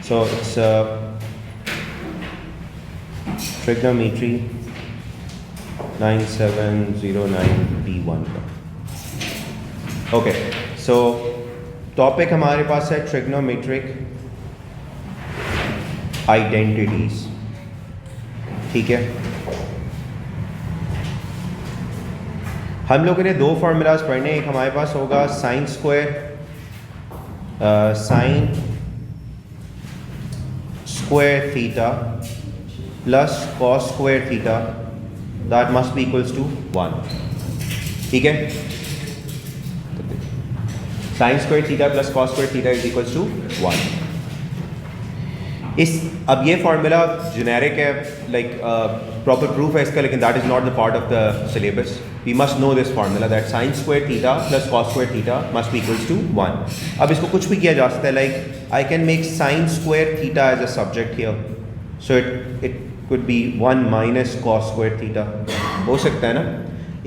So it's trigonometry 9709B1 का. Okay, सो topic हमारे पास है ट्रिग्नोमेट्रिक आइडेंटिटीज. ठीक है, हम लोगों ने दो फार्मूलाज पढ़ने. एक हमारे पास होगा sine square theta plus cos square theta, that must be equals to 1. ठीक है, sine square theta plus cos square theta is equals to 1. अब ये फार्मूला जेनेरिक है, लाइक प्रॉपर प्रूफ है इसका, लेकिन that is not the part of the syllabus. We must know this formula that sine square theta plus cos square theta must be equals to 1. अब इसको कुछ भी किया जा सकता है, like I can make sine square theta as a subject here, so it could be 1 minus cos square theta, हो सकता है ना.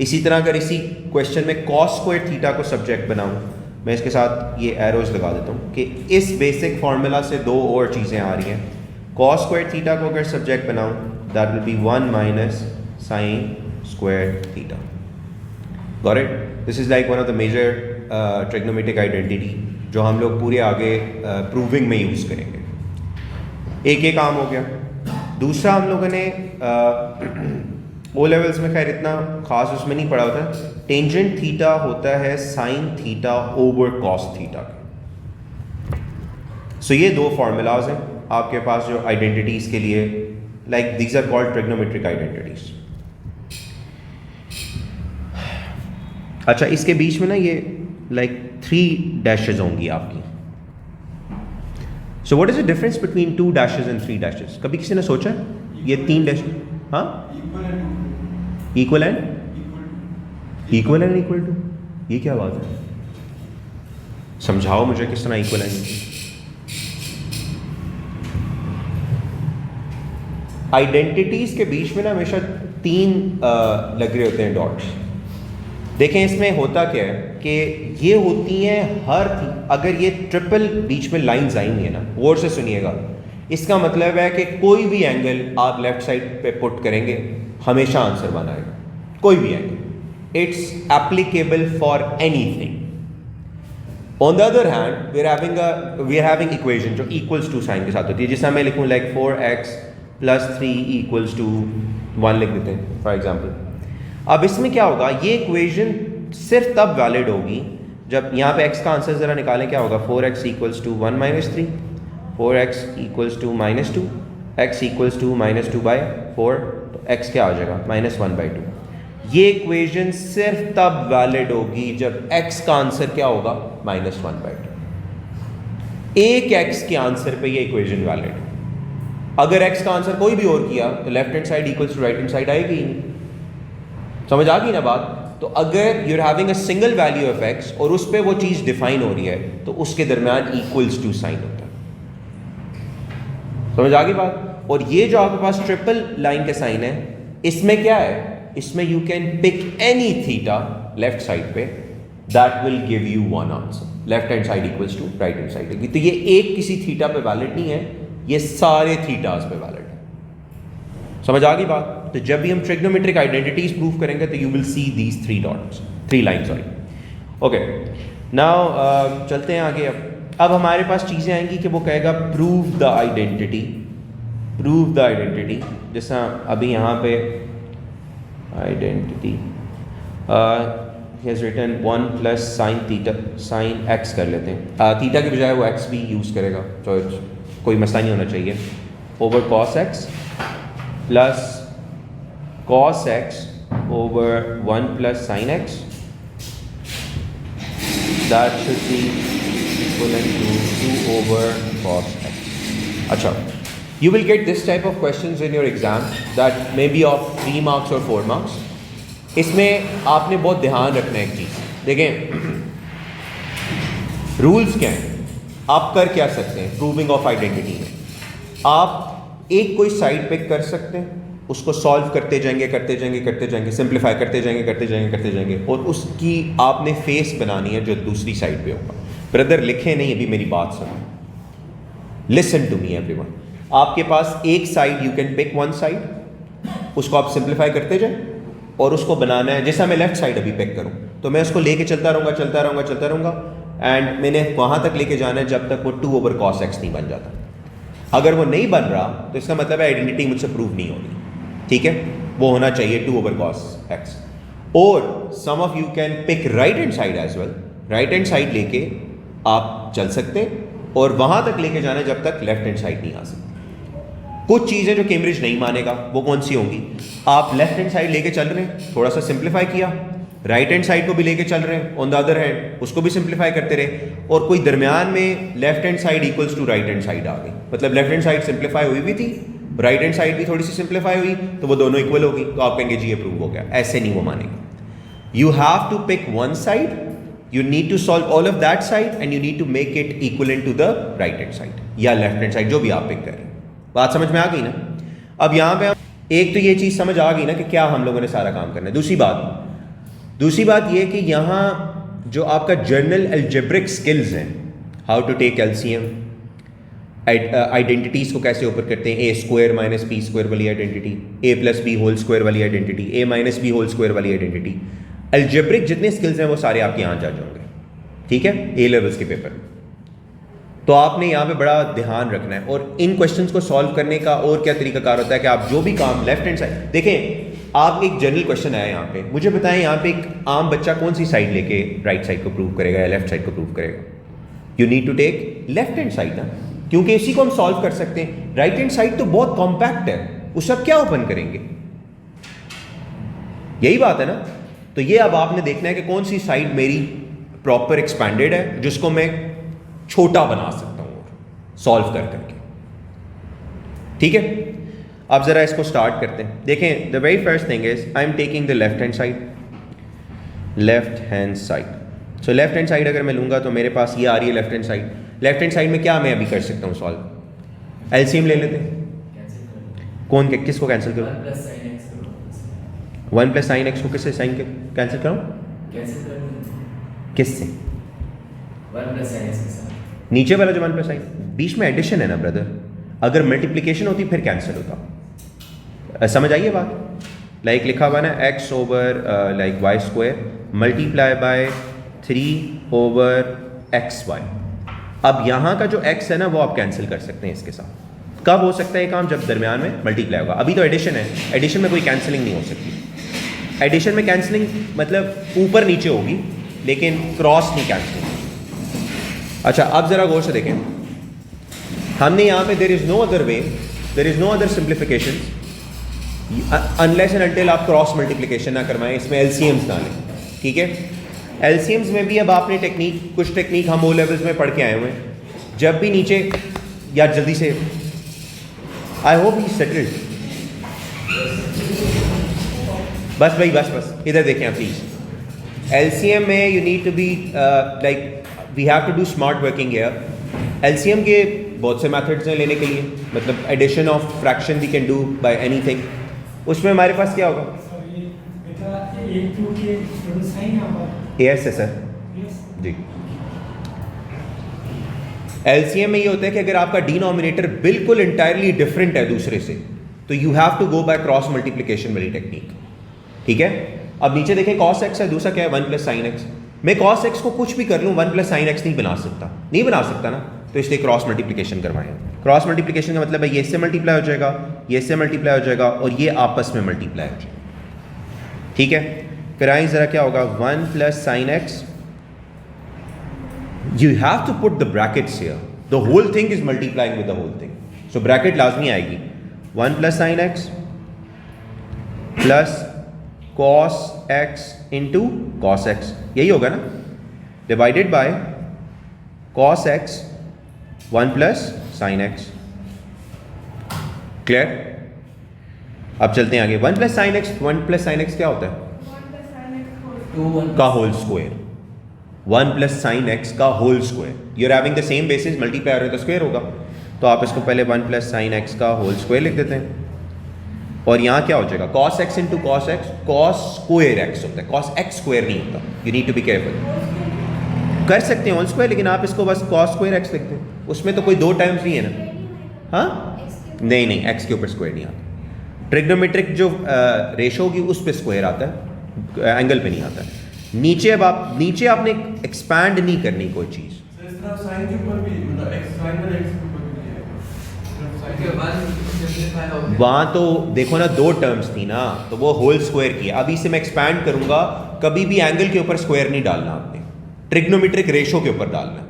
इसी तरह अगर इसी क्वेश्चन में कॉस स्क्वायर थीटा को सब्जेक्ट बनाऊँ, मैं इसके साथ ये एरोज लगा देता हूँ कि इस बेसिक फार्मूला से दो और चीज़ें आ रही हैं. कॉस स्क्वायर थीटा को अगर सब्जेक्ट बनाऊँ, that will be 1 minus sine square theta. Got it? This is like one of the major trigonometric identity जो हम लोग पूरे आगे प्रूविंग में यूज़ करेंगे. एक ये काम हो गया. दूसरा, हम लोगों ने ओ लेवल्स में खैर इतना खास उसमें नहीं पढ़ा होता, टेंजेंट थीटा होता है sine theta over cos theta. So ये दो फार्मूलाज हैं आपके पास जो आइडेंटिटीज के लिए, like these are called trigonometric identities. अच्छा, इसके बीच में ना ये लाइक 3 डैशेज होंगी आपकी. So what is the difference between 2 dashes and 3 dashes? कभी किसी ने सोचा ये 3 डैश? हाँ, इक्वल एंड इक्वल टू, ये क्या बात है? समझाओ मुझे किस तरह इक्वल एंड. आइडेंटिटीज के बीच में ना हमेशा 3 लग रहे होते हैं डॉट्स. देखें इसमें होता क्या है कि ये होती हैं अगर ये ट्रिपल बीच में लाइंस आई हुई है ना, गौर से सुनिएगा, इसका मतलब है कि कोई भी एंगल आप लेफ्ट साइड पे पुट करेंगे हमेशा आंसर बनाएगा. कोई भी angle, it's applicable for anything. On the other hand we are having equation जो इक्वल्स टू साइन के साथ होती है. जिसमें मैं लिखूँ लाइक 4x + 3 इक्वल्स टू 1 लिख देते हैं फॉर एग्जाम्पल. अब इसमें क्या होगा, ये इक्वेशन सिर्फ तब वैलिड होगी जब यहाँ पे x का आंसर ज़रा निकालें. क्या होगा? 4x equals to 1 - 3, 4x equals to -2, x equals to -2/4, तो x क्या आ जाएगा? -1/2. ये इक्वेशन सिर्फ तब वैलिड होगी जब x का आंसर क्या होगा? -1/2. एक x के आंसर पे ये इक्वेशन वैलिड है. अगर x का आंसर कोई भी और किया तो left hand side equals to right hand side आएगी ही नहीं. समझ आ गई ना बात? तो अगर you are having a single value of x और उस पर वो चीज़ डिफाइन हो रही है तो उसके दरमियान इक्वल्स टू साइन होता है. समझ आ गई बात? और ये जो आपके पास ट्रिपल लाइन के साइन है, इसमें क्या है? इसमें you can pick any theta left side पे, that will give you one answer. Left hand side equals to right hand side. तो ये एक किसी थीटा पे वैलिड नहीं है, ये सारे थीटास पे वैलिड है. समझ आ गई बात? तो जब भी हम ट्रिग्नोमेट्रिक आइडेंटिटीज प्रूव करेंगे तो you will see these 3 dots, 3 line, sorry. Okay, now चलते हैं आगे. अब हमारे पास चीज़ें आएंगी कि वो कहेगा प्रूव द आइडेंटिटी. जैसा अभी यहाँ पे आइडेंटिटी हैज़ रिटन 1 + sin थीटा sin x कर लेते हैं. थीटा की बजाय वो x भी यूज़ करेगा, तो कोई मसला नहीं होना चाहिए. Over cos x plus cos x over 1 + sin x, that should be equivalent to 2 over cos x. अच्छा, you will get this type of questions in your exam that may be of 3 marks or 4 marks. इसमें आपने बहुत ध्यान रखना है एक चीज़. देखें rules क्या हैं, आप कर क्या सकते हैं प्रूविंग ऑफ आइडेंटिटी में. आप एक कोई साइड पिक कर सकते हैं, उसको सॉल्व करते जाएंगे, सिंप्लीफाई करते जाएंगे और उसकी आपने फेस बनानी है जो दूसरी साइड पे होगा. ब्रदर लिखे नहीं, अभी मेरी बात सुनो. लिसन टू मी एवरीवन, आपके पास एक side, you can pick one side, उसको आप सिंप्लीफाई करते जाए और उसको बनाना है। जैसा मैं लेफ्ट साइड अभी पिक करूँ तो मैं उसको लेके चलता रहूँगा एंड मैंने वहाँ तक लेके जाना है जब तक वो 2 ओवर cos x नहीं बन जाता। अगर वो नहीं बन रहा तो इसका मतलब है आइडेंटिटी मुझसे प्रूव नहीं होगी, ठीक है, वो होना चाहिए 2 ओवर cos x। और some of you can pick right hand side as well, right hand side लेके आप चल सकते और वहाँ तक लेके जाना जब तक लेफ्ट हैंड साइड नहीं आ सकती। कुछ चीज़ें जो कैम्ब्रिज नहीं मानेगा वो कौन सी होंगी, आप लेफ्ट हैंड साइड लेके चल रहे हैं, थोड़ा सा सिंप्लीफाई किया, राइट हैंड साइड को भी लेके चल रहे हैं, ऑन द अदर हैंड उसको भी सिंप्लीफाई करते रहे, और कोई दरमियान में left hand side equals to right hand side आ गई, मतलब लेफ्ट हैंड साइड सिंप्लीफाई हुई भी थी, राइट हैंड साइड भी थोड़ी सी सिंप्लीफाई हुई, तो वो दोनों इक्वल होगी, तो आप कहेंगे जी ये प्रूव हो गया। ऐसे नहीं वो मानेगा। You have to pick one side, you need to solve all of that side and you need to make it equivalent to the right hand side या left hand side, जो भी आप पिक करें। बात समझ में आ गई ना? अब यहाँ पे एक तो ये चीज़ समझ आ गई ना कि क्या हम लोगों ने सारा काम करना है। दूसरी बात ये कि यहाँ जो आपका जनरल अलजेब्रिक स्किल्स हैं, how to take LCM, identities को कैसे ऊपर करते हैं, A square minus B square वाली identity, A plus B whole square वाली identity, A minus B whole square वाली आइडेंटिटी, अलजेब्रिक जितने स्किल्स हैं वो सारे आपके यहाँ जा जाओगे, ठीक है, ए लेवल्स के पेपर। तो आपने यहाँ पे बड़ा ध्यान रखना है। और इन क्वेश्चंस को सॉल्व करने का और क्या तरीकाकार होता है कि आप जो भी काम लेफ्ट हैंड साइड देखें, आप एक जनरल क्वेश्चन आया यहाँ पे, मुझे बताएं यहाँ पे एक आम बच्चा कौन सी साइड लेके राइट साइड को प्रूव करेगा या लेफ्ट साइड को प्रूव करेगा? You need to take left hand side ना, क्योंकि इसी को हम सॉल्व कर सकते हैं। राइट हैंड साइड तो बहुत कॉम्पैक्ट है, उस सब क्या ओपन करेंगे, यही बात है ना। तो ये अब आपने देखना है कि कौन सी साइड मेरी प्रॉपर एक्सपैंडेड है जिसको मैं छोटा बना सकता हूँ सॉल्व कर करके, ठीक है। अब जरा इसको स्टार्ट करते हैं। देखें, the very first thing is I am taking the left hand side, left hand side. So left hand side अगर मैं लूंगा तो मेरे पास ये आ रही है left hand side. Left hand side में क्या मैं अभी कर सकता हूँ सॉल्व, एलसीएम ले लेते हैं। कौन किसको कैंसिल करूँ? 1 प्लस साइन एक्स को किससे साइन कैंसिल करूँ? किससे? 1 प्लस साइन एक्स के साथ। नीचे वाला जो 1 प्लस साइन, बीच में एडिशन है ना ब्रदर, अगर मल्टीप्लिकेशन होती फिर कैंसिल होता। समझ आइए बात, लाइक लिखा हुआ ना x over like Y square multiply by 3 over X Y. अब यहाँ का जो x है ना वो आप कैंसिल कर सकते हैं इसके साथ। कब हो सकता है ये काम? जब दरमियान में मल्टीप्लाई होगा। अभी तो एडिशन है, एडिशन में कोई कैंसिलिंग नहीं हो सकती। एडिशन में कैंसिलिंग मतलब ऊपर नीचे होगी लेकिन क्रॉस नहीं कैंसिलिंग। अच्छा, अब जरा गौर से देखें, हमने यहाँ पे there is no other way, there is no other simplification unless and until आप क्रॉस मल्टीप्लिकेशन ना करवाएं, इसमें एलसीएम्स ना लें, ठीक है। एलसीएम्स में भी अब आपने कुछ टेक्निक हम ओ लेवल्स में पढ़ के आए हुए हैं। जब भी नीचे, या जल्दी से, आई होप ही सेटल्ड, बस भाई बस इधर देखें आप प्लीज। एलसीएम में you need to be like we have to do smart working here. LCM के बहुत से मेथड्स हैं लेने के लिए, मतलब addition of fraction we can do by anything. उसमें हमारे पास क्या होगा? एएस है सर जी। एलसीएम में ये होता है कि अगर आपका डिनोमिनेटर बिल्कुल इंटायरली डिफरेंट है दूसरे से तो you have to go by cross multiplication वाली टेक्निक, ठीक है। अब नीचे देखें cos x है, दूसरा क्या है 1 प्लस साइन एक्स। मैं cos x को कुछ भी कर लूँ 1 प्लस साइन एक्स नहीं बना सकता ना, तो इसलिए क्रॉस मल्टीप्लिकेशन करवाएं। क्रॉस मल्टीप्लिकेशन का मतलब है ये इससे मल्टीप्लाई हो जाएगा, ये इससे मल्टीप्लाई हो जाएगा और ये आपस में मल्टीप्लाई हो जाएगा, ठीक है। कराएं जरा, क्या होगा 1 plus sine x, you have to put the brackets here, the whole thing is multiplying with the whole thing, so bracket लाजमी आएगी। 1 plus sine X plus cos x into cos x, यही होगा ना, divided by cos x 1 plus sine X. Clear? अब चलते हैं आगे। 1 plus sine X, 1 plus sine X क्या होता है? का whole square. 1 plus sine X का whole square, you are having the same basis, multiply हो रहे तो स्क्वायर होगा, तो आप इसको पहले 1 प्लस साइन एक्स का होल स्क्वायर लिख देते हैं। और यहाँ क्या हो जाएगा? cos x into cos x, cos square x होता है, cos x स्क्वायर नहीं होता। You need to be careful. कर सकते हैं होल स्क्वायर, लेकिन आप इसको बस cos स्क्वायर x लिखते हैं, उसमें तो कोई दो टर्म्स नहीं है ना। हाँ नहीं नहीं, एक्स के ऊपर स्क्वायर नहीं आता। ट्रिग्नोमेट्रिक जो रेशो होगी उस पर स्क्वायर आता है, एंगल पे नहीं आता है। नीचे अब आप नीचे आपने एक्सपैंड नहीं करनी कोई चीज़। साइन के ऊपर भी मतलब x साइन और x के ऊपर भी नहीं है। के बाद सिंपलीफाई हो गया। वहाँ तो देखो ना दो टर्म्स थी ना, तो वो होल स्क्वायर किया। अभी से मैं एक्सपैंड करूंगा, कभी भी एंगल के ऊपर स्क्वायर नहीं डालना आपने, ट्रिग्नोमेट्रिक रेशो के ऊपर डालना।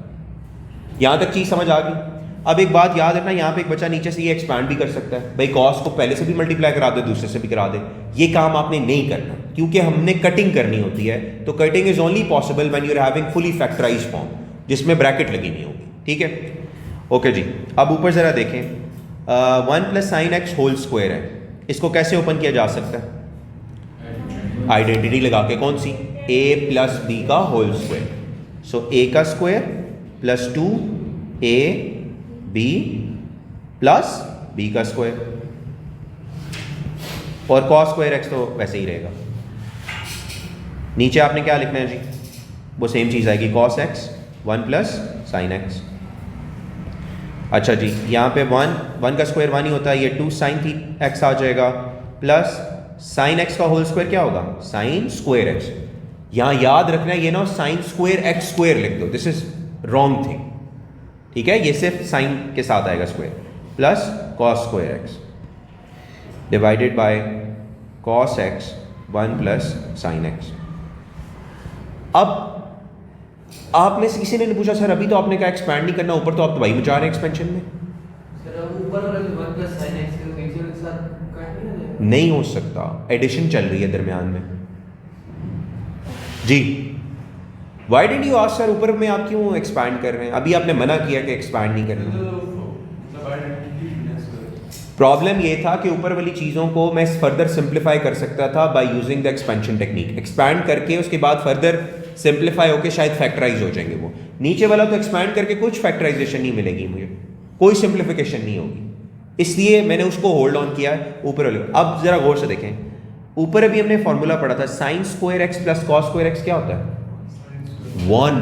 यहाँ तक चीज़ समझ आ गई। अब एक बात याद रखना, यहाँ पे एक बच्चा नीचे से ये एक्सपैंड भी कर सकता है, भाई कॉस को पहले से भी मल्टीप्लाई करा दे, दूसरे से भी करा दे। ये काम आपने नहीं करना, क्योंकि हमने कटिंग करनी होती है। तो cutting is only possible when you are having fully factorise form, जिसमें ब्रैकेट लगी हुई होगी। ठीक है, ओके जी। अब ऊपर ज़रा देखें, 1 plus sine X whole square है, इसको कैसे ओपन किया जा सकता है? आइडेंटिटी लगा के। कौन सी? a प्लस बी का होल स्क्वायर। सो a का square plus 2a b plus b का स्क्वायर, और cos स्क्वायर x तो वैसे ही रहेगा। नीचे आपने क्या लिखना है जी? वो सेम चीज़ आएगी, cos x 1 plus sine X. अच्छा जी, यहाँ पे 1 का स्क्वायर 1 ही होता है, ये 2 साइन थी x आ जाएगा, प्लस साइन x का होल स्क्वायर क्या होगा? Sine square x। यहाँ याद रखना है, ये ना साइन स्क्वायर x स्क्वायर लिख दो, दिस इज रॉन्ग थिंग। ठीक है, ये सिर्फ साइन के साथ आएगा square, plus cos square x divided by cos x 1 plus sign x। अब आप में से किसी ने पूछा सर अभी तो आपने कहा एक्सपैंड नहीं करना, ऊपर तो आप दवाई मचा रहे हैं एक्सपेंशन में। सर अब ऊपर वाला जो 1 प्लस sin x के नीचे वाले के साथ काट नहीं जाएगा? नहीं हो सकता, एडिशन चल रही है दरमियान में जी। Why did you ask sir ऊपर में आप क्यों एक्सपैंड कर रहे हैं? अभी आपने मना किया कि एक्सपैंड नहीं करना। प्रॉब्लम ये था कि ऊपर वाली चीज़ों को मैं फर्दर सिंप्लीफाई कर सकता था by using the expansion technique. Expand करके उसके बाद फर्दर सिंप्लीफाई होके शायद फैक्टराइज हो जाएंगे वो। नीचे वाला तो एक्सपैंड करके कुछ फैक्टराइजेशन नहीं मिलेगी मुझे, कोई सिंप्लीफिकेशन नहीं होगी, इसलिए मैंने उसको होल्ड ऑन किया है ऊपर वाले। अब जरा गौर से देखें, ऊपर अभी हमने फॉर्मूला पढ़ा था, sign square x plus cos square x क्या होता है? 1।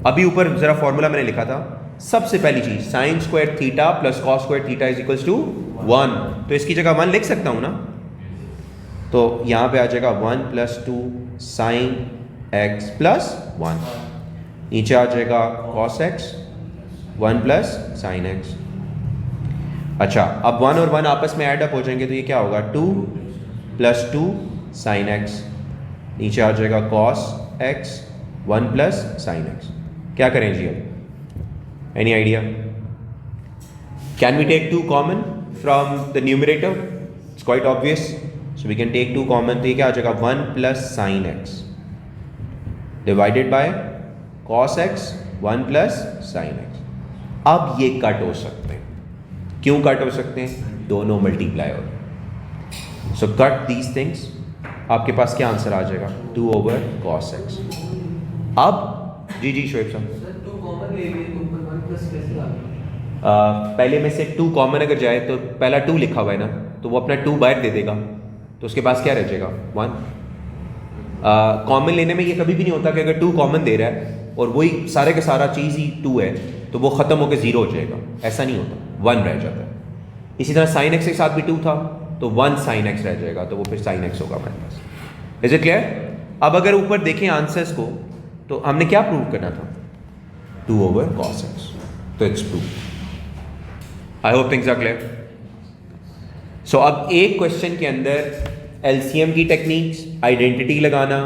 अभी ऊपर जरा फॉर्मूला मैंने लिखा था, सबसे पहली चीज sine square theta plus cos square theta is equals to 1। तो इसकी जगह 1 लिख सकता हूं ना, तो यहां पे आ जाएगा 1 प्लस 2 साइन एक्स प्लस 1, नीचे आ जाएगा cos x 1 plus sine X. अच्छा, अब 1 और 1 आपस में ऐड अप हो जाएंगे तो ये क्या होगा? 2 प्लस 2 साइन एक्स, नीचे आ जाएगा cos x 1 plus sine X. क्या करें जी अब? Any idea? Can we take 2 common from the numerator? It's quite obvious, so we can take 2 common, तो ये क्या आ जाएगा? 1 plus sine X divided by cos x 1 plus sine X. अब ये कट हो सकते हैं। क्यों कट हो सकते हैं? दोनों मल्टीप्लाई हो रहे। सो कट दीज थिंग्स, आपके पास क्या आंसर आ जाएगा? 2 ओवर cos x। अब जी शोएब साहब, सर 2 कॉमन ले लिए तो ऊपर 1 प्लस कैसे आ गया? पहले में से 2 कॉमन अगर जाए तो पहला 2 लिखा हुआ है ना, तो वो अपना 2 बाहर दे देगा, तो उसके पास क्या रह जाएगा? 1। कॉमन लेने में ये कभी भी नहीं होता कि अगर 2 कॉमन दे रहा है और वही सारे का सारा चीज़ ही 2 है तो वो ख़त्म होकर 0 हो जाएगा, ऐसा नहीं होता, 1 रह जाता है। इसी तरह साइन एक्स के साथ भी 2 था तो 1 साइन एक्स रह जाएगा, तो वो फिर साइन एक्स होगा हमारे पास। Is it clear? अब अगर ऊपर देखें आंसर्स को, तो हमने क्या प्रूव करना था? 2 ओवर cos x, तो it's prove. I hope things are clear. So अब एक क्वेश्चन के अंदर एलसीएम की टेक्निक्स, आइडेंटिटी लगाना,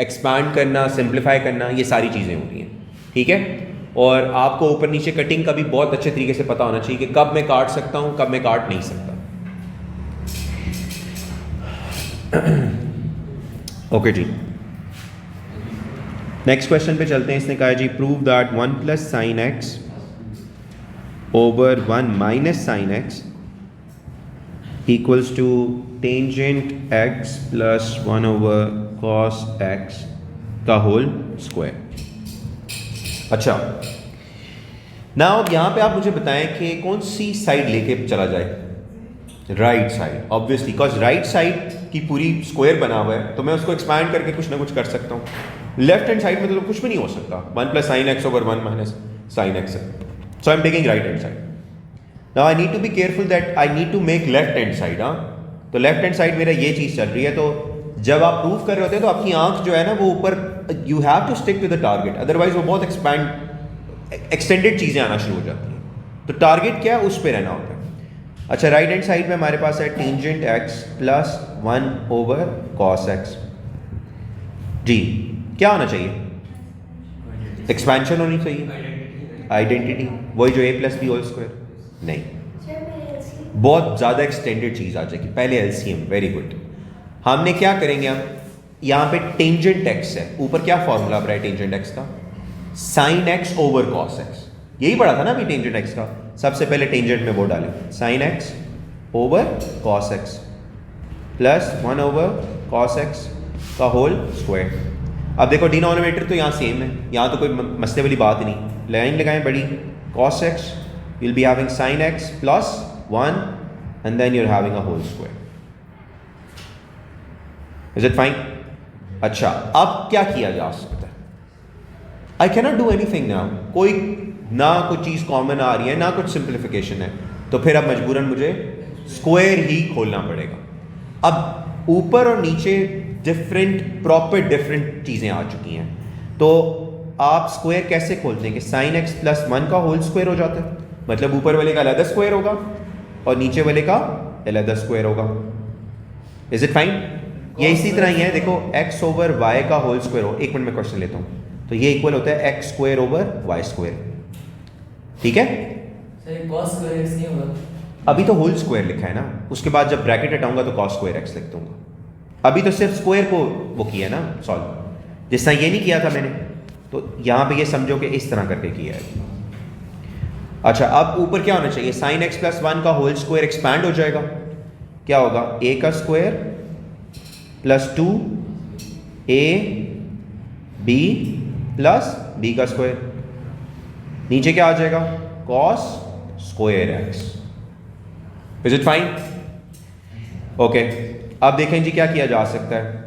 एक्सपैंड करना, सिंप्लीफाई करना, ये सारी चीज़ें होती हैं। ठीक है, और आपको ऊपर नीचे कटिंग का भी बहुत अच्छे तरीके से पता होना चाहिए कि कब मैं काट सकता हूँ, कब मैं काट नहीं सकता। ओके जी, नेक्स्ट क्वेश्चन पे चलते हैं। इसने कहा जी prove that 1 plus sine x over 1 minus sine X equals to tangent x plus 1 over cos x का होल स्क्वायर। अच्छा, नाउ यहाँ पे आप मुझे बताएं कि कौन सी साइड लेके चला जाए? Right side, obviously, because right side की पूरी स्क्वायर बना हुआ है, तो मैं उसको एक्सपैंड करके कुछ ना कुछ कर सकता हूँ। लेफ्ट हैंड साइड में तो कुछ भी नहीं हो सकता, 1 plus sine x over 1 minus sine X है। So I'm taking right hand side. Now I need to be careful that I need to make left hand side. तो लेफ्ट हैंड साइड मेरा ये चीज़ चल रही है, तो जब आप प्रूव कर रहे होते हैं तो आपकी आंख जो है ना वो ऊपर, you have to stick to the target, otherwise वो बहुत एक्सटेंडेड चीज़ें आना शुरू हो जाती हैं। तो टारगेट क्या है, उस पर रहना होता है। अच्छा, राइट हैंड साइड में हमारे पास है tangent X plus 1 over cos X. जी, क्या होना चाहिए? एक्सपेंशन होनी चाहिए, आइडेंटिटी, वही जो a plus B whole square. नहीं, बहुत ज़्यादा एक्सटेंडेड चीज़ आ जाएगी, पहले एलसीएम। Very good. हमने क्या करेंगे, हम यहाँ पे टेंजेंट एक्स है, ऊपर क्या फॉर्मूला रहा है टेंजेंट एक्स का? Sine x over cos x. यही पढ़ा था ना अभी टेंजेंट एक्स का। सबसे पहले टेंजेंट में वो डालें, sine x over cos x plus 1 over cos X का होल स्क्वायर। अब देखो डिनोमिनेटर तो यहाँ सेम है, यहाँ तो कोई मसले वाली बात नहीं। लाइन लगाएं बड़ी, cos x, you'll be having sin x plus 1 and then you're having a whole square. Is it fine? अच्छा, अब क्या किया जा सकता है? I cannot do anything now. कोई ना कोई चीज़ कॉमन आ रही है, ना कुछ सिंप्लीफिकेशन है, तो फिर अब मजबूरन मुझे स्क्वायर ही खोलना पड़ेगा। अब ऊपर और नीचे प्रॉपर डिफरेंट चीज़ें आ चुकी हैं, तो आप स्क्वायर कैसे खोलते हैं कि साइन एक्स प्लस 1 का होल स्क्वायर हो जाता है, मतलब ऊपर वाले का अलग स्क्वायर होगा और नीचे वाले का अलग स्क्वायर होगा। Is it fine? ये इसी तरह ही है, देखो x ओवर y का होल स्क्वायर हो, एक मिनट में क्वेश्चन लेता हूँ, तो ये इक्वल होता है x square over y square. ठीक है, सर cos स्क्वायर x नहीं होगा? अभी तो होल स्क्वायर लिखा है ना, उसके बाद जब ब्रैकेट हटाऊंगा तो cos स्क्वायर x लिख दूंगा। अभी तो सिर्फ स्क्वायर को वो किया ना सॉल्व, जिस तरह ये नहीं किया था मैंने, तो यहाँ पे ये समझो कि इस तरह करके किया है। अच्छा, अब ऊपर क्या होना चाहिए? साइन एक्स प्लस 1 का होल स्क्वायर एक्सपैंड हो जाएगा, क्या होगा? a का square plus 2 a b plus b का स्क्वायर, नीचे क्या आ जाएगा? cos square x। Is it fine? Okay, अब देखें जी क्या किया जा सकता है।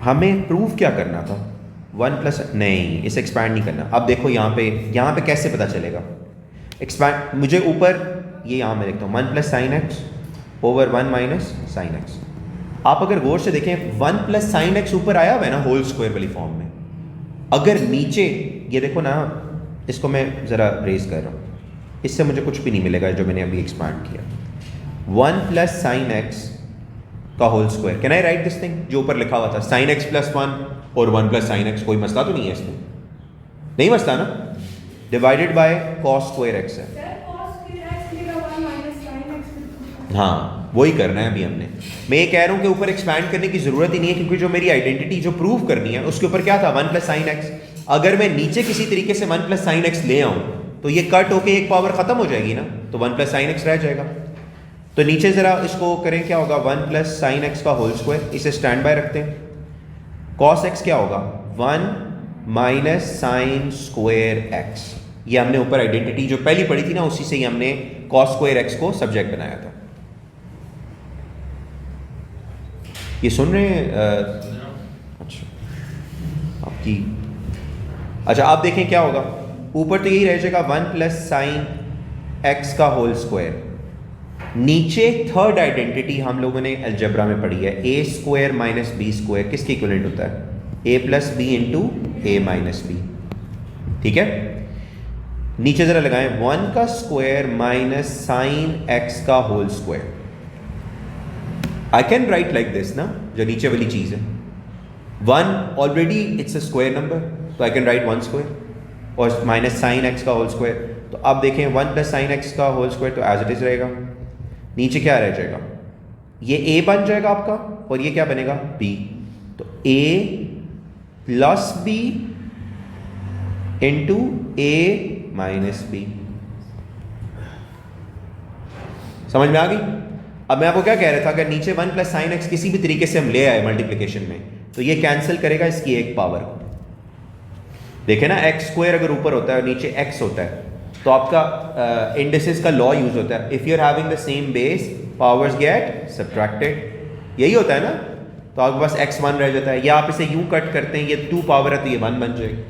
हमें प्रूफ क्या करना था? 1 प्लस, नहीं, इसे एक्सपैंड नहीं करना। अब देखो यहाँ पे कैसे पता चलेगा एक्सपैंड? मुझे ऊपर ये यहाँ मैं लिखता हूँ 1 plus sine x over 1 minus sine x. आप अगर गौर से देखें 1 प्लस साइन एक्स ऊपर आया हुआ है ना होल स्क्वायर वाली फॉर्म में, अगर नीचे ये देखो ना, इसको मैं ज़रा रेज कर रहा हूँ, इससे मुझे कुछ भी नहीं मिलेगा जो मैंने अभी एक्सपैंड किया। 1 प्लस साइन एक्स का whole square, can I write this thing? जो ऊपर लिखा हुआ था साइन एक्स प्लस 1 और 1 प्लस साइन एक्स, कोई मसला तो नहीं है इसमें? नहीं मसला ना, divided by cos square x है। हाँ, वही करना है अभी हमने। मैं ये कह रहा हूँ कि ऊपर एक्सपैंड करने की जरूरत ही नहीं है, क्योंकि जो मेरी आइडेंटिटी जो प्रूव करनी है उसके ऊपर क्या था? 1 प्लस साइन एक्स। अगर मैं नीचे किसी तरीके से 1 प्लस साइन एक्स ले आऊँ तो ये कट होके एक पावर खत्म हो जाएगी ना, तो 1 प्लस साइन एक्स रह जाएगा। तो नीचे ज़रा इसको करें, क्या होगा? 1 प्लस साइन एक्स का होल स्क्वायर, इसे स्टैंड बाय रखते हैं। कॉस एक्स क्या होगा? 1 माइनस साइन स्क्वायर एक्स। ये हमने ऊपर आइडेंटिटी जो पहली पढ़ी थी ना, उसी से ही हमने कॉस स्क्वायर एक्स को सब्जेक्ट बनाया था। ये सुन रहे हैं? अच्छा, आपकी अच्छा, आप देखें क्या होगा? ऊपर तो यही रह जाएगा 1 प्लस साइन एक्स का होल स्क्वायर। नीचे थर्ड आइडेंटिटी हम लोगों ने अलजेब्रा में पढ़ी है, A square minus B square किसके इक्विवेलेंट होता है? A plus B into A minus B. ठीक है, नीचे जरा लगाएं 1 का स्क्वायर माइनस साइन एक्स का whole square. I can write like this ना, जो नीचे वाली चीज है 1 already it's a square number, तो आई कैन राइट 1 स्क्वायर और माइनस साइन एक्स का होल स्क्वायर। तो अब देखें 1 प्लस साइन एक्स का होल स्क्वायर तो एज इट इज रहेगा, नीचे क्या रह जाएगा? ये a बन जाएगा आपका और ये क्या बनेगा? b। तो a plus b into a minus b। समझ में आ गई? अब मैं आपको क्या कह रहा था, अगर नीचे 1 प्लस साइन एक्स किसी भी तरीके से हम ले आए मल्टीप्लिकेशन में, तो ये कैंसिल करेगा इसकी एक पावर को। देखे ना, एक्स स्क्वायर अगर ऊपर होता है और नीचे x होता है तो आपका इंडिसेस का लॉ यूज होता है, if you are having the same base powers get subtracted, यही होता है ना। तो आपके पास x1 रह जाता है, या आप इसे यूं कट करते हैं, ये 2 पावर है तो ये 1 बन जाएगी।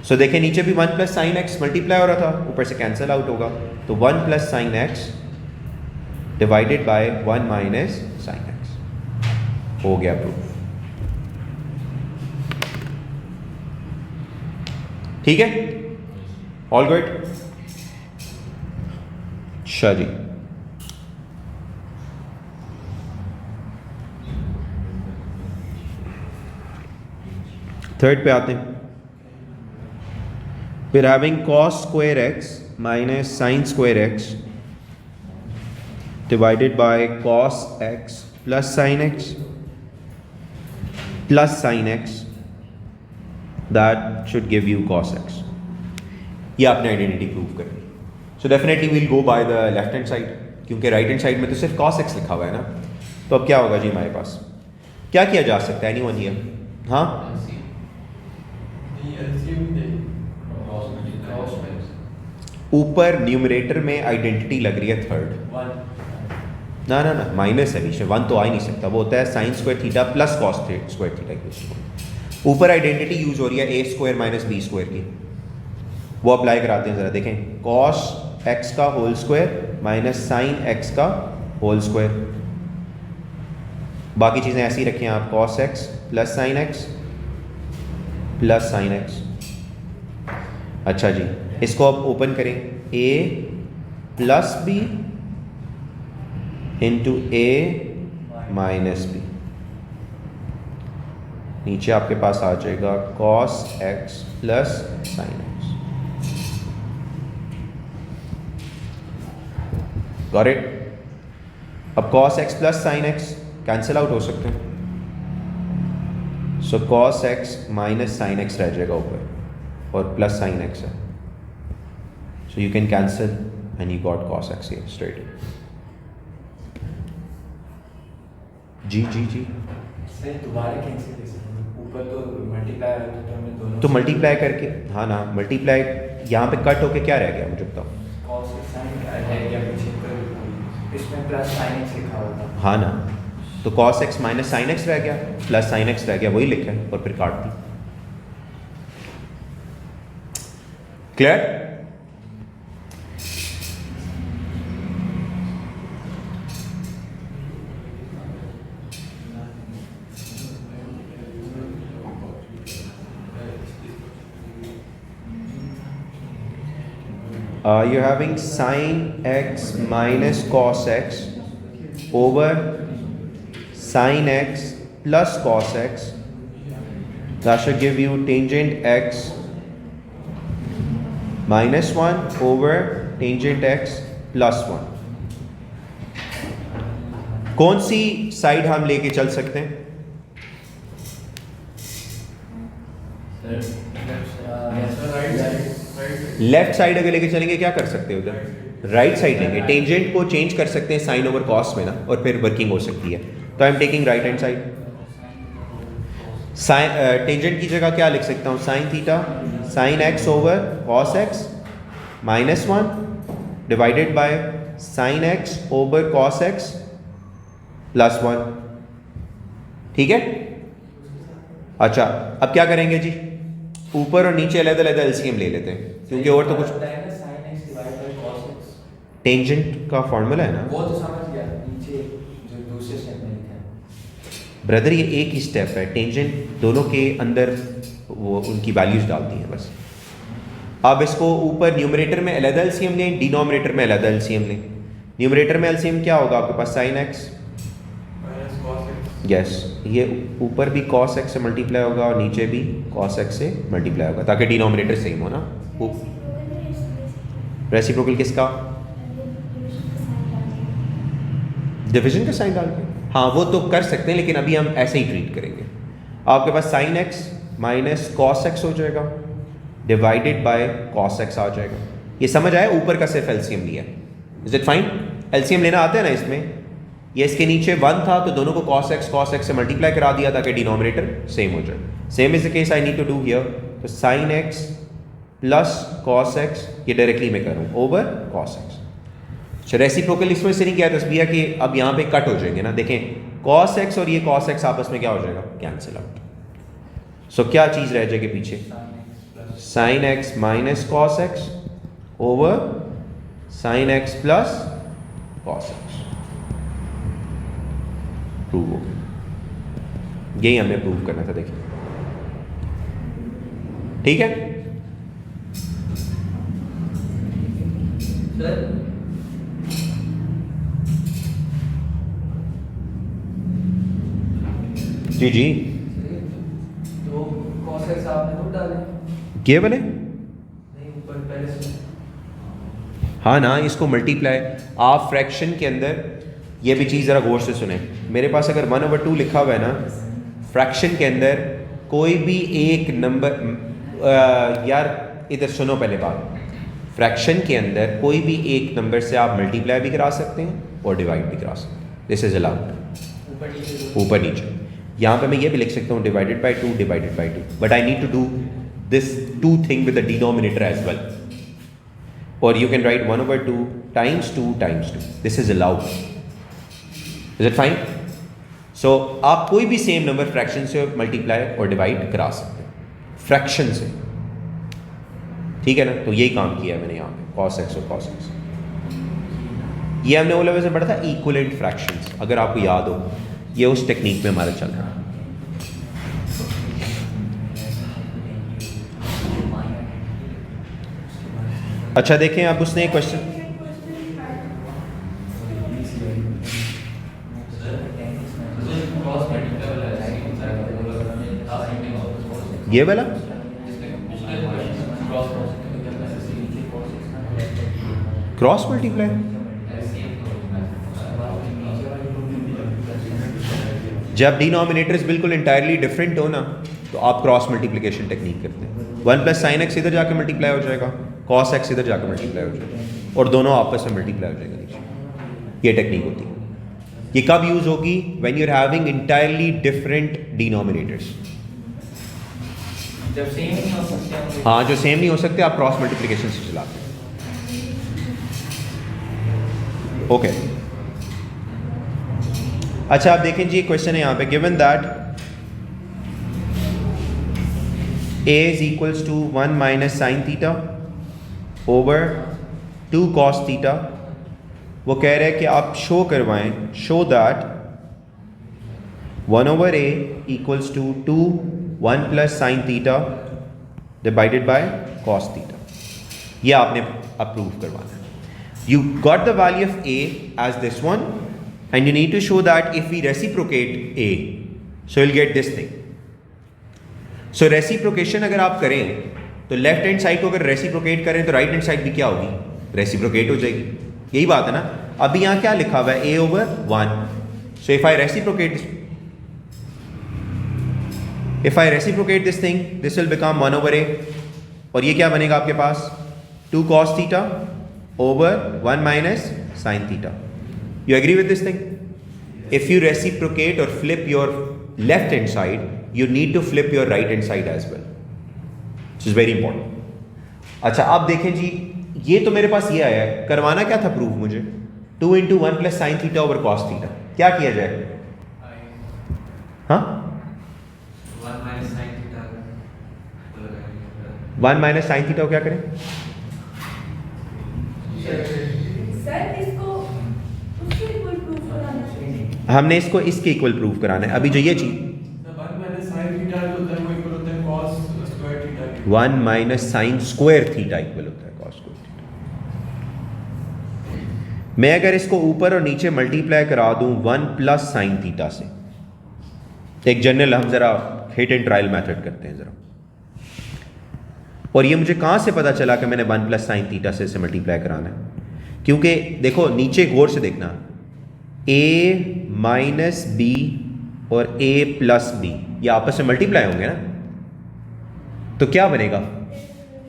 सो देखें नीचे भी 1 प्लस साइन एक्स मल्टीप्लाई हो रहा था, ऊपर से कैंसिल आउट होगा, तो 1 plus sine X divided by 1 minus sine X हो गया प्रूफ। ठीक है, all good. Shah ji, third पे आते हैं। फिर having cos square X minus sine square X divided by cos x plus sine X plus sine X, that should give you cos X. ये आपने आइडेंटिटी प्रूव करनी। So definitely we'll go by the left hand side, क्योंकि right hand side में तो सिर्फ cos x लिखा हुआ है ना। तो अब क्या होगा जी हमारे पास, क्या किया जा सकता है एनीवन हियर? हाँ, ऊपर न्यूमरेटर में आइडेंटिटी लग रही है थर्ड। ना ना ना, माइनस है बीच में, 1 तो आ ही नहीं सकता, वो होता है sine square theta plus cos square theta. ऊपर आइडेंटिटी यूज हो रही है A square minus B square की, वो अप्लाई कराते हैं ज़रा। देखें, कॉस एक्स का whole square minus sine X का होल स्क्वायर, बाकी चीज़ें ऐसी रखें आप, cos x plus sine X plus sine X. अच्छा जी, इसको आप ओपन करें, A plus B into A minus B, नीचे आपके पास आ जाएगा cos x plus sine X. Got it? अब cos x plus sine X cancel out हो सकते हैं, so cos x minus sine X रह जाएगा ऊपर और प्लस साइन एक्स है, so you can cancel and you got cos X here straight. जी जी जी, दोबारा कैंसिल ऊपर तो मल्टीप्लाई होता तो हमें दोनों तो मल्टीप्लाई करके, हाँ ना, मल्टीप्लाई यहाँ पे कट होके क्या रह गया मुझे बताओ? कॉस साइन है या पीछे तो इसमें प्लस साइन एक्स लिखा होता। हाँ ना, तो cos x minus sine X रह गया, प्लस साइन एक्स रह गया, वही लिखा है और फिर काट दी। Clear? You're having sine x minus cos x over sine x plus cos x. That should give you tangent x minus 1 over tangent x plus 1. कौन सी साइड हम लेके चल सकते हैं? लेफ्ट साइड अगर लेके चलेंगे क्या कर सकते हैं उधर? राइट साइड लेंगे, टेंजेंट को चेंज कर सकते हैं साइन ओवर कॉस में ना, और फिर वर्किंग हो सकती है। तो I am taking right hand side. Sine tangent की जगह क्या लिख सकता हूँ? Sine theta sine x over cos x minus 1 divided by sine x over cos x plus 1। ठीक है? अच्छा, अब क्या करेंगे जी? ऊपर और नीचे अलग अलग एलसीएम ले लेते हैं, क्योंकि और तो कुछ टेंजेंट का फॉर्मूला है ना, वो तो समझ गया, नीचे जो दूसरे स्टेप में लिखा है। ब्रदर ये एक ही स्टेप है, टेंजेंट दोनों के अंदर वो उनकी वैल्यूज डालती हैं बस। अब इसको ऊपर न्यूमरेटर में अलग एलसीएम लें, डिनोमिनेटर में अलग एलसीएम लें। न्यूमरेटर में एलसीएम क्या होगा आपके पास? साइन एक्स, यस, ये ऊपर भी कॉस एक्स से मल्टीप्लाई होगा और नीचे भी कॉस एक्स से मल्टीप्लाई होगा, ताकि डिनोमिनेटर सेम हो ना। रेसिप्रोकल किसका? डिवीजन का साइन डाल के, हाँ वो तो कर सकते हैं, लेकिन अभी हम ऐसे ही ट्रीट करेंगे। आपके पास sine X minus cos X हो जाएगा डिवाइडेड बाय कॉस एक्स आ जाएगा। ये समझ आया? ऊपर का सिर्फ एलसीएम लिया, इज इट फाइन? एलसीएम लेना आता है ना इसमें? ये इसके नीचे 1 था तो दोनों को cos x से मल्टीप्लाई करा दिया ताकि डिनोमिनेटर सेम हो जाए। Same is the case I need to do here. तो sin x plus cos x, ये डायरेक्टली मैं करूँ ओवर cos x। अच्छा, रेसिप्रोकल इसमें से नहीं किया तस्बीह कि अब यहाँ पे कट हो जाएंगे ना। देखें cos x और ये cos x आपस में क्या हो जाएगा, कैंसिल आउट। सो क्या चीज़ रह जाएगी पीछे, sin x minus cos x over sin x plus cos x। Prove हो गया, यही हमने प्रूव करना था। देखिए ठीक है, सर जी जी तो cos x आपने खुद डाले ये बने, नहीं ऊपर पहले से हाँ ना, इसको मल्टीप्लाई आप फ्रैक्शन के अंदर, ये भी चीज़ ज़रा गौर से सुने। मेरे पास अगर 1/2 लिखा हुआ है ना, फ्रैक्शन के अंदर कोई भी एक नंबर, यार इधर सुनो पहले बात, फ्रैक्शन के अंदर कोई भी एक नंबर से आप मल्टीप्लाई भी करा सकते हैं और डिवाइड भी करा सकते हैं, दिस इज अलाउड। ऊपर नीचे यहाँ पे मैं ये भी लिख सकता हूँ divided by 2 divided by 2, but I need to do this 2 thing with the denominator as well, और you can write 1/2 times 2 times 2, this is allowed. Is it fine? So आप कोई भी सेम नंबर फ्रैक्शन से multiply और divide करा सकते हैं, fraction से, ठीक है ना। तो यही काम किया है मैंने यहाँ पे, cos x और cos x। ये हमने वो लेवल से पढ़ा था इक्विवेलेंट फ्रैक्शंस, अगर आपको याद हो, ये उस टेक्निक में हमारा चल रहा है। अच्छा देखें, अब उसने एक क्वेश्चन, ये वाला क्रॉस मल्टीप्लाई, जब डिनोमिनेटर्स बिल्कुल इंटायरली डिफरेंट हो ना, तो आप क्रॉस मल्टीप्लिकेशन टेक्निक करते हैं। 1 + sin x इधर जाके मल्टीप्लाई हो जाएगा, cos x इधर जाके मल्टीप्लाई हो जाएगा, और दोनों आपस में मल्टीप्लाई हो जाएगा नीचे। ये टेक्निक होती है। ये कब यूज होगी? When you are having entirely different denominators. जब सेम नहीं हो सकते, हाँ, जो सेम नहीं हो सकते आप क्रॉस मल्टीप्लिकेशन से चलाते हैं। ओके अच्छा, आप देखें जी, क्वेश्चन है यहाँ पे, given that a is equals to 1 minus sin theta over 2 cos theta। वो कह रहे हैं कि आप शो करवाएं, show that 1/a equals to 2 1 plus sin theta divided by cos theta। ये आपने अप्रूव करवाना है। You got the value of a as this one, and you need to show that if we reciprocate a, so you'll get this thing। So reciprocation अगर आप करें तो left hand side को अगर रेसिप्रोकेट करें तो राइट हैंड साइड भी क्या होगी, रेसिप्रोकेट हो जाएगी। यही बात है ना। अभी यहाँ क्या लिखा हुआ है, a/1। So if I reciprocate this thing, this will become 1/a, और ये क्या बनेगा आपके पास, 2 cos theta over 1 minus sin theta। You agree with this thing? If you reciprocate or flip your left hand side, you need to flip your right hand side as well, which is very important। अच्छा, अब देखें जी, ये तो मेरे पास ये आया है, करवाना क्या था प्रूफ मुझे, 2 × 1 + sin theta over cos theta। क्या किया जाए? हाँ, 1 minus sin theta 1 minus sin theta को क्या करें? सर इसको उसके इक्वल प्रूफ कराना है। हमने इसको इसके इक्वल प्रूफ कराना है। अभी जो ये चीज 1 minus sin theta जो होता है वो इक्वल होता है cos square theta के। 1 minus sin square theta equal होता है cos square theta। मैं अगर इसको ऊपर और नीचे मल्टीप्लाई करा दूं 1 plus sin theta से, एक जनरल हम जरा हिट एंड ट्रायल मेथड करते हैं जरा, और ये मुझे कहां से पता चला कि मैंने 1 plus sin theta से इसे मल्टीप्लाई कराना है? क्योंकि देखो नीचे गौर से देखना, a minus b और a plus b ये आपस में मल्टीप्लाई होंगे ना, तो क्या बनेगा,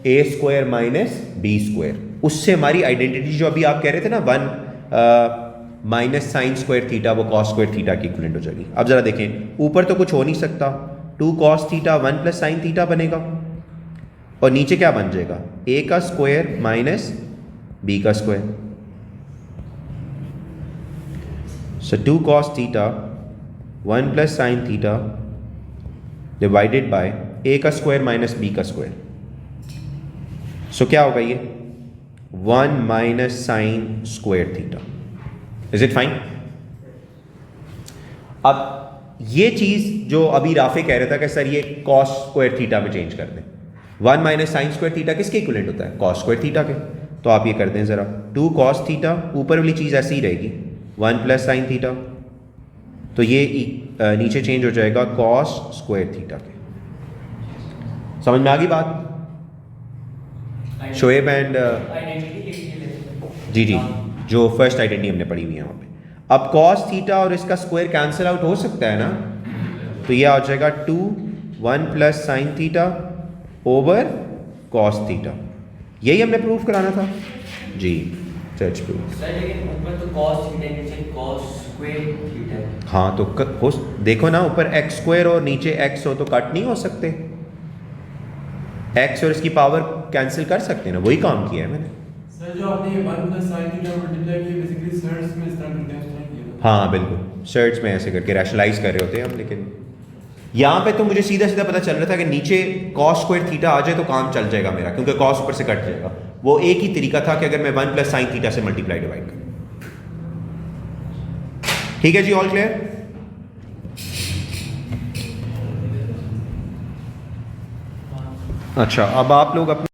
a² minus b²। उससे हमारी आइडेंटिटी जो अभी आप कह रहे थे ना 1 minus sin square theta, वो cos square theta की इक्विवेलेंट हो जाएगी। अब जरा देखें, ऊपर तो कुछ हो नहीं सकता, 2 cos theta 1 plus sin theta बनेगा, और नीचे क्या बन जाएगा, a² minus b²। So 2 cos theta 1 plus sine theta divided by A का स्क्वायर माइनस बी का स्क्वायर. सो क्या होगा ये 1 minus sine square theta. Is it fine? अब ये चीज जो अभी राफे कह रहा था कि सर ये कॉस स्क्वायर थीटा में चेंज कर दें. 1 माइनस साइन स्क्वायर थीटा किसके इक्विवेलेंट होता है? कॉस स्क्वायर थीटा के. तो आप ये कर दें ज़रा 2 कॉस थीटा, ऊपर वाली चीज़ ऐसी ही रहेगी 1 प्लस साइन थीटा, तो ये नीचे चेंज हो जाएगा कॉस स्क्वायर थीटा के. समझ में आ गई बात? शोएब एंड जी जी, जो फर्स्ट आइडेंटिटी हमने पढ़ी हुई है वहाँ पे. अब कॉस थीटा और इसका स्क्वायर कैंसिल आउट हो सकता है ना, तो ये आ जाएगा 2 1 plus sine theta over cos theta. यही हमने प्रूफ कराना था जी. सच प्रूफ. सर लेकिन ऊपर तो cos थीटा नीचे cos स्क्वायर थीटा. हाँ तो देखो ना, ऊपर एक्स स्क्वायर और नीचे एक्स हो तो कट नहीं हो सकते. एक्स और इसकी पावर कैंसिल कर सकते हैं ना, वही काम किया है मैंने. सर जो आपने ये 1 प्लस साइन थीटा मल्टीप्लाई किया बेसिकली सर्ट्स में इस तरह करते हैं, उस तरह किया. हाँ बिल्कुल, सर्ट्स में ऐसे करके रैशनलाइज कर रहे होते हैं हम. लेकिन यहाँ पे तो मुझे सीधा सीधा पता चल रहा था कि नीचे कॉस स्क्वायर थीटा आ जाए तो काम चल जाएगा मेरा, क्योंकि कॉस ऊपर से कट जाएगा. वो एक ही तरीका था कि अगर मैं 1 प्लस साइन थीटा से मल्टीप्लाई डिवाइड करूँ. ठीक है जी, ऑल क्लियर? अच्छा, अब आप लोग अपने